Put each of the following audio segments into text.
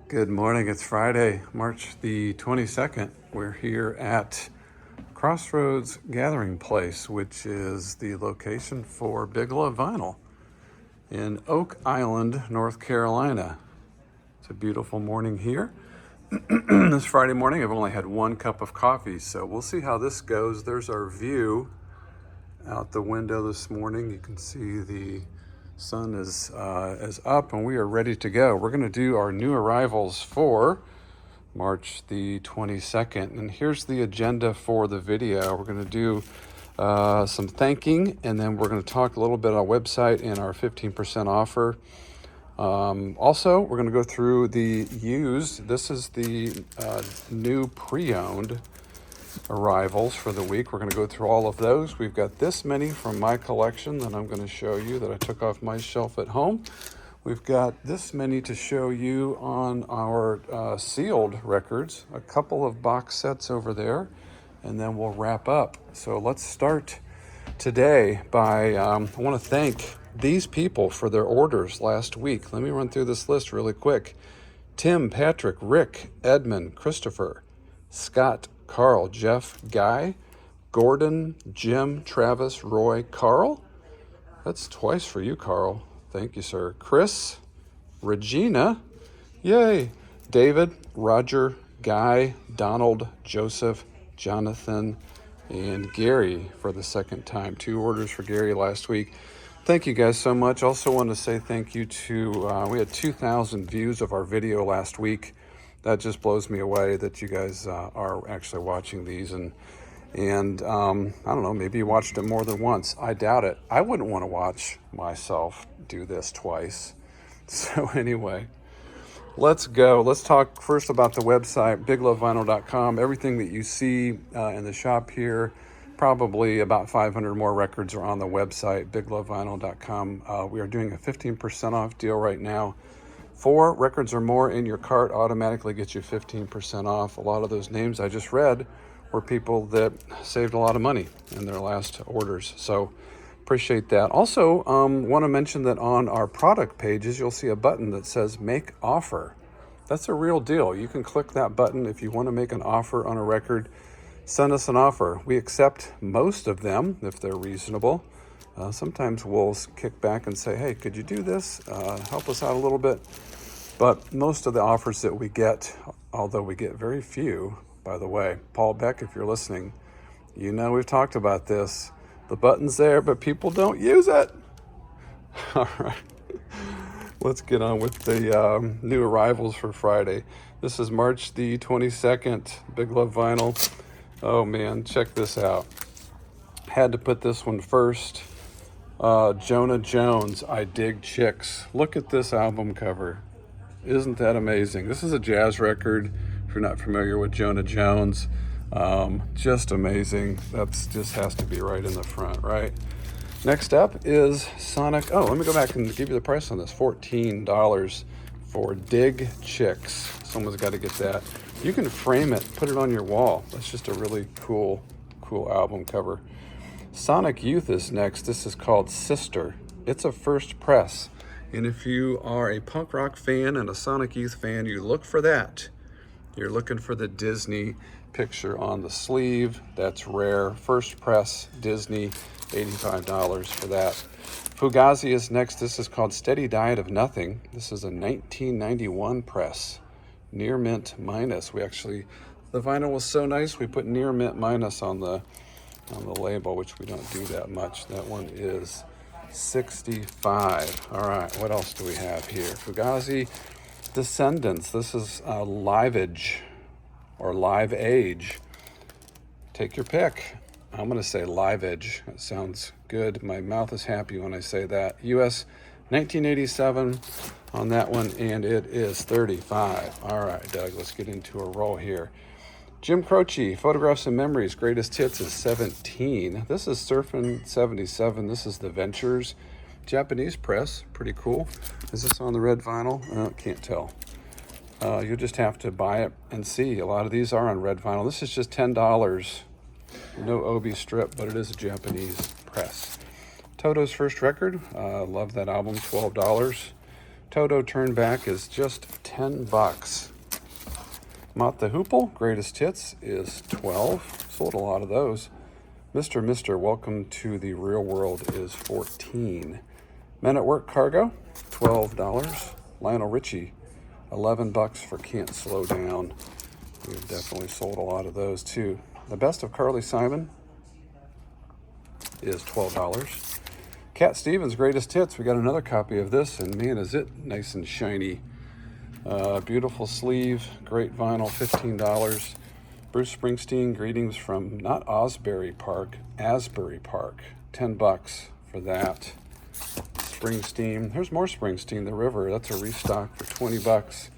Good morning. It's Friday, March the 22nd. We're here at Crossroads Gathering Place, which is the location for Big Love Vinyl in Oak Island, North Carolina. It's a beautiful morning here. This Friday morning, I've only had one cup of coffee, so we'll see how this goes. There's our view out the window this morning. You can see the sun is up and we are ready to go. We're going to do our new arrivals for March the 22nd. And here's the agenda for the video. We're going to do some thanking, and then we're going to talk a little bit on our website and our 15% offer. Also, we're going to go through the used. This is the new pre-owned arrivals for the week. We're going to go through all of those. We've got this many from my collection that I'm going to show you that I took off my shelf at home. We've got this many to show you on our sealed records, a couple of box sets over there, and then we'll wrap up. So let's start today by, I want to thank these people for their orders last week. Let me run through this list really quick. Tim, Patrick, Rick, Edmund, Christopher, Scott, Carl, Jeff, Guy, Gordon, Jim, Travis, Roy, Carl. That's twice for you, Carl. Thank you, sir. Chris, Regina, yay. David, Roger, Guy, Donald, Joseph, Jonathan, and Gary for the second time. 2 orders for Gary last week. Thank you guys so much. Also want to say thank you to, we had 2,000 views of our video last week. That just blows me away that you guys are actually watching these. And I don't know, maybe you watched it more than once. I doubt it. I wouldn't want to watch myself do this twice. So anyway, let's go. Let's talk first about the website, biglovevinyl.com. Everything that you see in the shop here, probably about 500 more records are on the website, biglovevinyl.com. We are doing a 15% off deal right now. 4 records or more in your cart automatically gets you 15% off. A lot of those names I just read were people that saved a lot of money in their last orders. So appreciate that. Also, want to mention that on our product pages, you'll see a button that says make offer. That's a real deal. You can click that button if you want to make an offer on a record. Send us an offer. We accept most of them if they're reasonable. Sometimes we'll kick back and say, hey, could you do this? Help us out a little bit. But most of the offers that we get, although we get very few, by the way, Paul Beck, if you're listening, you know we've talked about this. The button's there, but people don't use it. All right. Let's get on with the new arrivals for Friday. This is March the 22nd, Big Love Vinyl. Oh man, check this out. Had to put this one first. Jonah Jones, I Dig Chicks. Look at this album cover. Isn't that amazing? This is a jazz record. If you're not familiar with Jonah Jones, just amazing. That's just has to be right in the front, right? Next up is Sonic. Oh, let me go back and give you the price on this. $14 for Dig Chicks. Someone's got to get that. You can frame it, put it on your wall. That's just a really cool album cover. Sonic Youth is next. This is called Sister. It's a first press. And if you are a punk rock fan and a Sonic Youth fan, you look for that. You're looking for the Disney picture on the sleeve. That's rare. First press, Disney, $85 for that. Fugazi is next. This is called Steady Diet of Nothing. This is a 1991 press. Near Mint Minus. The vinyl was so nice, we put Near Mint Minus on the label, which we don't do that much. That one is $65. All right, what else do we have here? Fugazi Descendants. This is Live Age or Live Age. Take your pick. I'm going to say Live Age. That sounds good. My mouth is happy when I say that. US 1987 on that one, and it is $35. All right, Doug, let's get into a roll here. Jim Croce, Photographs and Memories, Greatest Hits is 17. This is Surfin' 77. This is The Ventures. Japanese press, pretty cool. Is this on the red vinyl? Can't tell. You'll just have to buy it and see. A lot of these are on red vinyl. This is just $10. No Obi strip, but it is a Japanese press. Toto's first record. Love that album, $12. Toto Turn Back is just 10 bucks. Mott the Hoople, Greatest Hits, is 12. Sold a lot of those. Mr. Welcome to the Real World is 14. Men at Work Cargo, $12. Lionel Richie, 11 bucks for Can't Slow Down. We've definitely sold a lot of those too. The Best of Carly Simon is $12. Cat Stevens Greatest Hits, we got another copy of this, and man, is it nice and shiny. Beautiful sleeve, great vinyl, $15. Bruce Springsteen, Greetings from not Osbury Park, Asbury Park, 10 bucks for that. Springsteen, here's more Springsteen, The River, that's a restock for 20 bucks.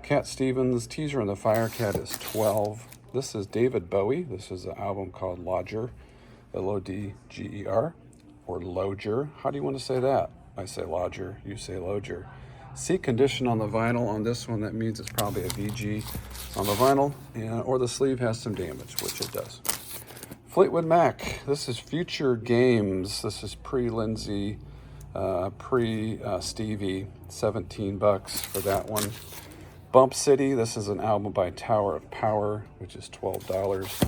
Cat Stevens, Teaser and the Firecat is 12. This is David Bowie. This is an album called Lodger, Lodger, or Lodger. How do you want to say that? I say Lodger, you say Lodger. Seat condition on the vinyl on this one, that means it's probably a VG on the vinyl, or the sleeve has some damage, which it does. Fleetwood Mac, this is Future Games. This is pre-Lindsay, pre-Stevie, 17 bucks for that one. Bump City, this is an album by Tower of Power, which is $12.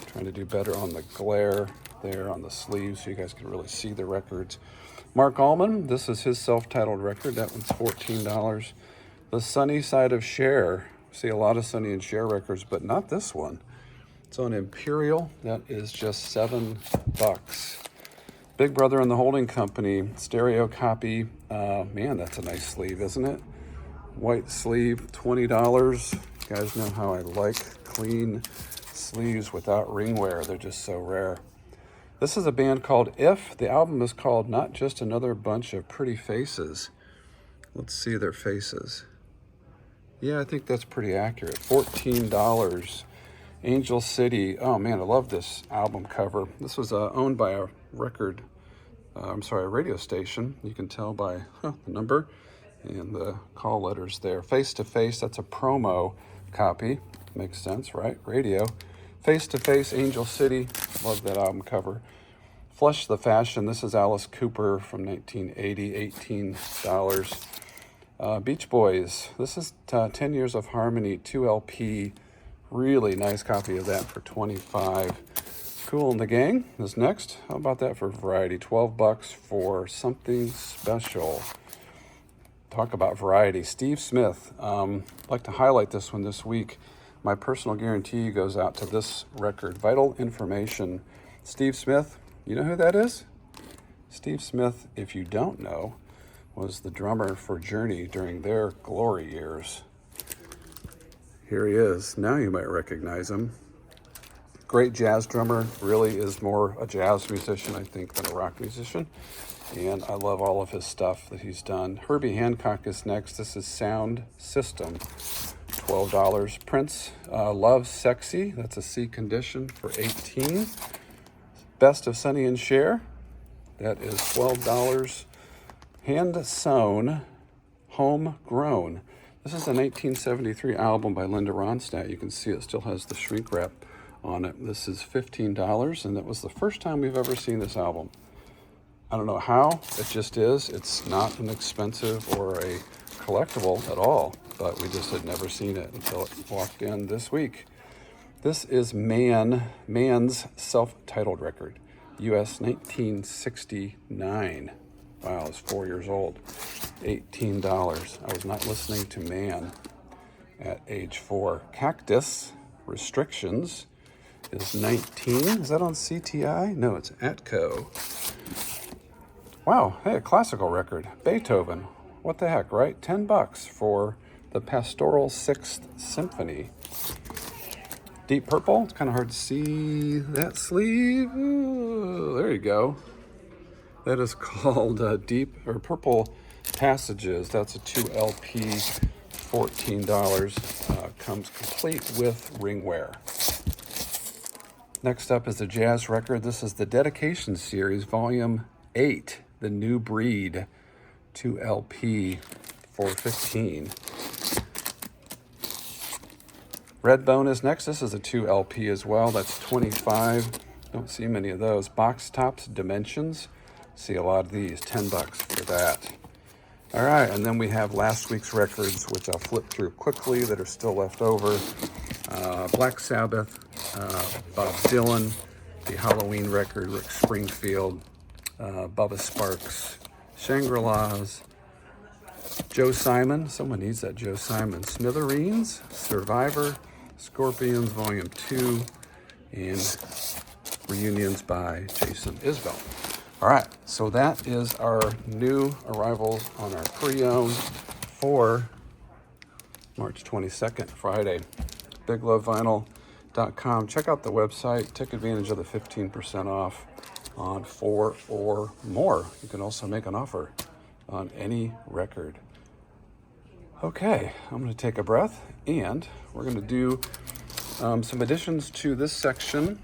Trying to do better on the glare there on the sleeve so you guys can really see the records. Mark Allman, this is his self-titled record. That one's $14. The Sunny Side of Cher. See a lot of Sonny and Cher records, but not this one. It's on Imperial. That is just 7 bucks. Big Brother and the Holding Company, stereo copy. Man, that's a nice sleeve, isn't it? White sleeve, $20. You guys know how I like clean sleeves without ring wear. They're just so rare. This is a band called If. The album is called Not Just Another Bunch of Pretty Faces. Let's see their faces. Yeah, I think that's pretty accurate. $14. Angel City. Oh man, I love this album cover. This was owned by a a radio station. You can tell by the number and the call letters there. Face to Face, that's a promo copy. Makes sense, right? Radio. Face to Face, Angel City. Love that album cover. Flush the Fashion. This is Alice Cooper from 1980, $18. Beach Boys. This is 10 Years of Harmony, 2 LP. Really nice copy of that for 25. Kool and the Gang is next. How about that for variety? 12 bucks for Something Special. Talk about variety. Steve Smith. I'd like to highlight this one this week. My personal guarantee goes out to this record, Vital Information. Steve Smith, you know who that is? Steve Smith, if you don't know, was the drummer for Journey during their glory years. Here he is. Now you might recognize him. Great jazz drummer, really is more a jazz musician, I think, than a rock musician. And I love all of his stuff that he's done. Herbie Hancock is next. This is Sound System. $12. Prince, Love Sexy, that's a C condition for $18. Best of Sonny and Cher, that is $12. Hand Sewn, Homegrown. This is a 1973 album by Linda Ronstadt. You can see it still has the shrink wrap on it. This is $15, and that was the first time we've ever seen this album. I don't know how, it just is. It's not an expensive or a collectible at all, but we just had never seen it until it walked in this week. This is Man's self-titled record, US 1969. Wow, I was 4 years old. $18. I was not listening to Man at age 4. Cactus Restrictions is $19. Is that on CTI? No, it's Atco. Wow, hey, a classical record. Beethoven. What the heck, right? 10 bucks for the Pastoral Sixth Symphony. Deep Purple. It's kind of hard to see that sleeve. Ooh, there you go. That is called Deep or Purple Passages. That's a 2 LP, $14. Comes complete with ringwear. Next up is a jazz record. This is the Dedication Series, Volume 8, The New Breed, 2 LP for $15. Redbone is next. This is a 2 LP as well. That's $25. Don't see many of those. Box Tops Dimensions. See a lot of these. $10 for that. All right, and then we have last week's records, which I'll flip through quickly that are still left over. Black Sabbath, Bob Dylan, the Halloween record, Rick Springfield, Bubba Sparks, Shangri-La's, Joe Simon, someone needs that Joe Simon, Smithereens, Survivor, Scorpions Volume 2, and Reunions by Jason Isbell. All right, so that is our new arrivals on our pre-owned for March 22nd, Friday. BigLoveVinyl.com. Check out the website. Take advantage of the 15% off on 4 or more. You can also make an offer on any record. Okay, I'm going to take a breath, and we're going to do some additions to this section.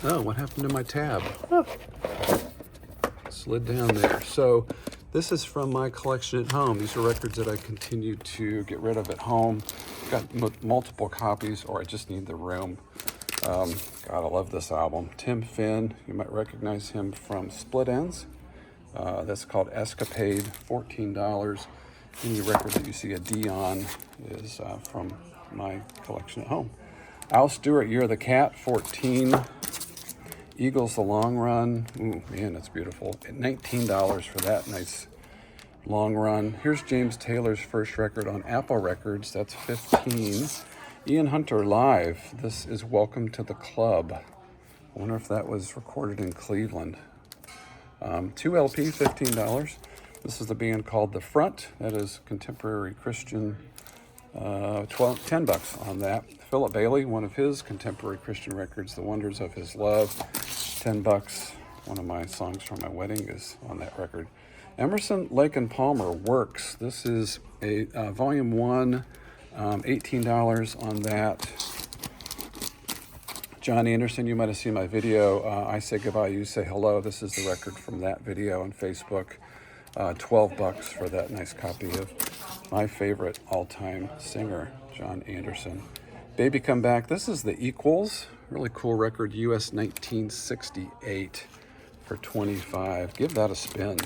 Oh, what happened to my tab? Oh. Slid down there. So this is from my collection at home. These are records that I continue to get rid of at home. Got multiple copies, or I just need the room. God, I love this album. Tim Finn, you might recognize him from Split Enz. That's called Escapade, $14. Any record that you see a D on is from my collection at home. Al Stewart, Year of the Cat, $14. Eagles, The Long Run. Ooh, man, that's beautiful. $19 for that nice long run. Here's James Taylor's first record on Apple Records. That's $15. Ian Hunter Live. This is Welcome to the Club. I wonder if that was recorded in Cleveland. 2 LP, $15. This is the band called The Front. That is contemporary Christian. $10 on that. Philip Bailey, one of his contemporary Christian records, The Wonders of His Love, $10. One of my songs from my wedding is on that record. Emerson, Lake and Palmer, Works. This is a volume 1, $18 on that. John Anderson, you might have seen my video, I Say Goodbye, You Say Hello. This is the record from that video on Facebook. $12 for that nice copy of my favorite all-time singer, John Anderson. Baby Come Back. This is The Equals. Really cool record, US 1968 for $25. Give that a spin.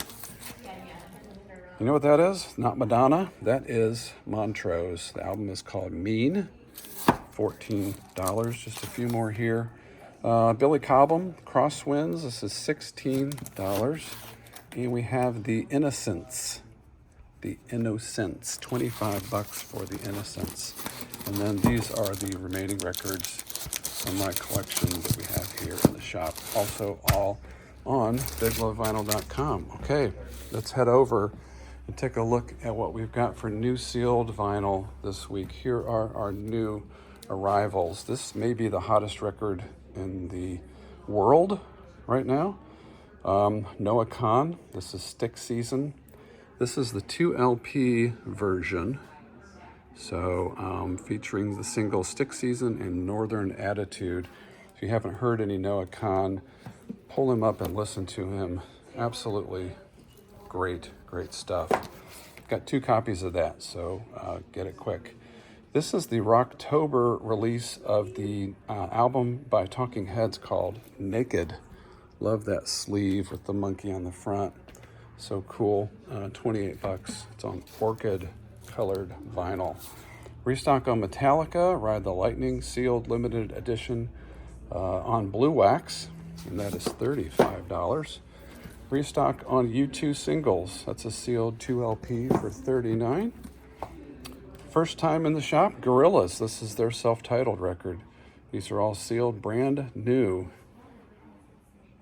You know what that is? Not Madonna. That is Montrose. The album is called Mean. $14. Just a few more here. Billy Cobham, Crosswinds. This is $16. And we have The Innocents. The Innocents, $25 for The Innocents. And then these are the remaining records from my collection that we have here in the shop. Also all on BigLoveVinyl.com. Okay, let's head over and take a look at what we've got for new sealed vinyl this week. Here are our new arrivals. This may be the hottest record in the world right now. Noah Kahan, this is Stick Season. This is the 2 LP version, so featuring the single Stick Season and Northern Attitude. If you haven't heard any Noah Kahan, pull him up and listen to him. Absolutely great stuff. Got 2 copies of that, so get it quick. This is the Rocktober release of the album by Talking Heads called Naked. Love that sleeve with the monkey on the front. So cool. $28. It's on orchid colored vinyl. Restock on Metallica, Ride the Lightning, sealed limited edition on blue wax, and that is $35. Restock on U2 singles. That's a sealed 2 LP for $39. First time in the shop, Gorillaz. This is their self-titled record. These are all sealed, brand new.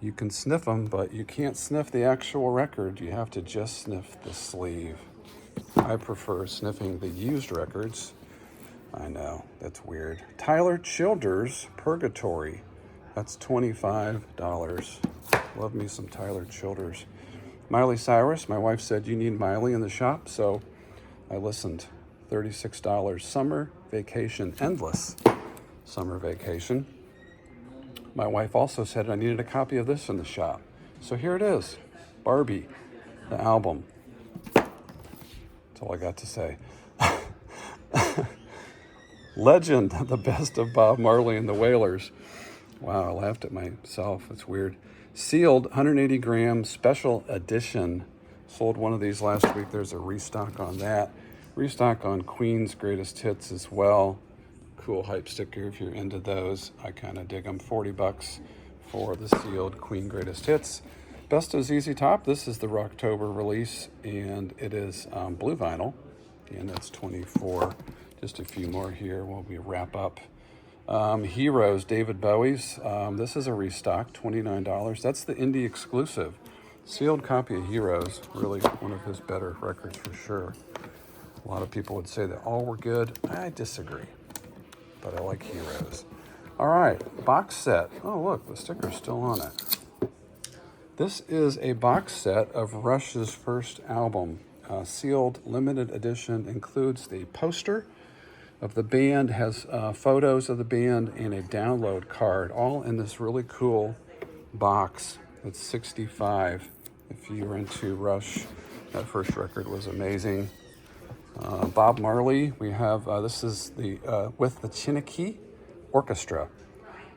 You can sniff them, but you can't sniff the actual record. You have to just sniff the sleeve. I prefer sniffing the used records. I know, that's weird. Tyler Childers, Purgatory. That's $25. Love me some Tyler Childers. Miley Cyrus, my wife said you need Miley in the shop, so I listened. $36. Summer Vacation, Endless Summer Vacation. My wife also said I needed a copy of this in the shop. So here it is, Barbie, the album. That's all I got to say. Legend, the best of Bob Marley and the Wailers. Wow, I laughed at myself. That's weird. Sealed 180 gram special edition Sold one of these last week. There's a restock on that. Restock on Queen's Greatest Hits as well. Cool hype sticker if you're into those. I kind of dig them. 40 bucks for the sealed Queen Greatest Hits. Best of ZZ Top. This is the Rocktober release, and it is blue vinyl, and that's 24. Just a few more here while we wrap up. Heroes, David Bowie's. This is a restock, $29. That's the indie exclusive. Sealed copy of Heroes, really one of his better records for sure. A lot of people would say that all were good. I disagree, but I like Heroes. All right, box set. Oh, look, the sticker's still on it. This is a box set of Rush's first album. Sealed limited edition, includes the poster of the band, has photos of the band, and a download card, all in this really cool box. It's $65. If you were into Rush, that first record was amazing. Bob Marley, we have, this is the with the Chiniki Orchestra.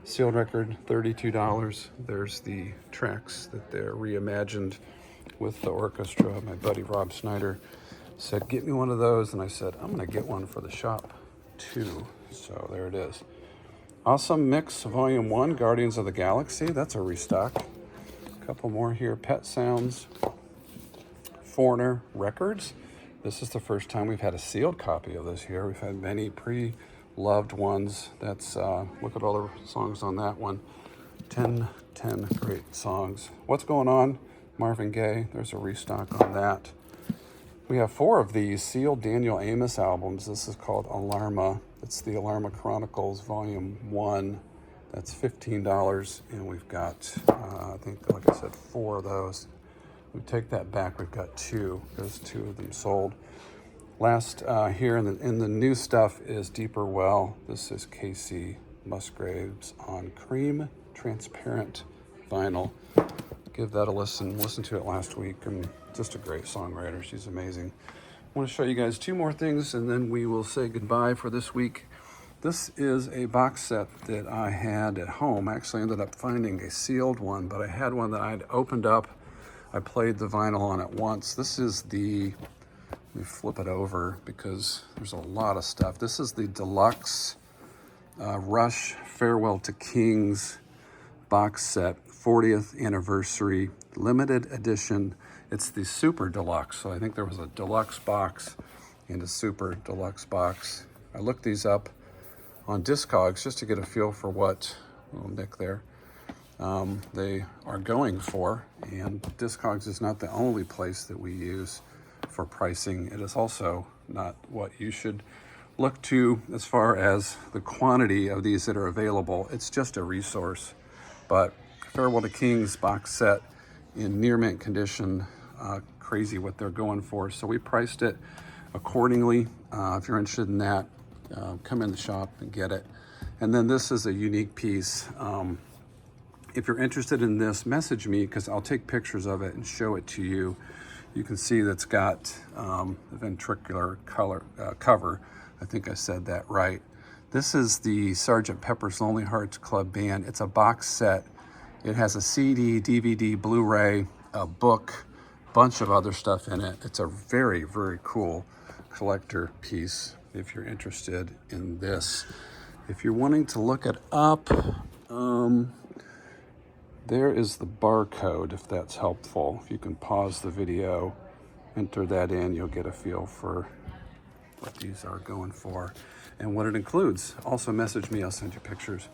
Sealed record, $32. There's the tracks that they're reimagined with the orchestra. My buddy Rob Snyder said, get me one of those. And I said, I'm going to get one for the shop too. So there it is. Awesome Mix Volume 1, Guardians of the Galaxy. That's a restock. A couple more here. Pet Sounds, Foreigner Records. This is the first time we've had a sealed copy of this here. We've had many pre-loved ones. That's, look at all the songs on that one. 10 great songs. What's Going On? Marvin Gaye. There's a restock on that. We have 4 of these sealed Daniel Amos albums. This is called Alarma. It's the Alarma Chronicles Volume 1. That's $15. And we've got, I think, like I said, 4 of those. We take that back. We've got 2. There's 2 of them sold. Last here in the new stuff is Deeper Well. This is Casey Musgraves on cream transparent vinyl. Give that a listen. Listened to it last week, and just a great songwriter. She's amazing. I want to show you guys 2 more things, and then we will say goodbye for this week. This is a box set that I had at home. I actually ended up finding a sealed one, but I had one that I'd opened up. I played the vinyl on it once. This is the, let me flip it over because there's a lot of stuff. This is the deluxe Rush Farewell to Kings box set, 40th anniversary, limited edition. It's the super deluxe. So I think there was a deluxe box and a super deluxe box. I looked these up on Discogs just to get a feel for what, little Nick there, they are going for. And Discogs is not the only place that we use for pricing. It is also not what you should look to as far as the quantity of these that are available. It's just a resource. But Farewell to Kings box set in near mint condition, crazy what they're going for. So we priced it accordingly. If you're interested in that, come in the shop and get it. And then this is a unique piece. If you're interested in this, message me because I'll take pictures of it and show it to you. You can see that's got a ventricular color cover. I think I said that right. This is the Sgt. Pepper's Lonely Hearts Club Band. It's a box set. It has a CD, DVD, Blu-ray, a book, bunch of other stuff in it. It's a very, very cool collector piece if you're interested in this. If you're wanting to look it up, there is the barcode, if that's helpful. If you can pause the video, enter that in, you'll get a feel for what these are going for and what it includes. Also message me, I'll send you pictures.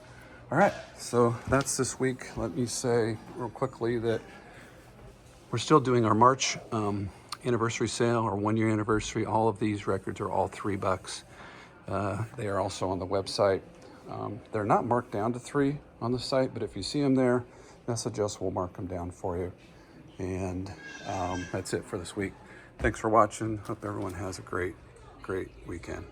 All right, so that's this week. Let me say real quickly that we're still doing our March anniversary sale, our 1-year anniversary. All of these records are all $3. They are also on the website. They're not marked down to $3 on the site, but if you see them there, message us, we'll mark them down for you. And that's it for this week. Thanks for watching. Hope everyone has a great weekend.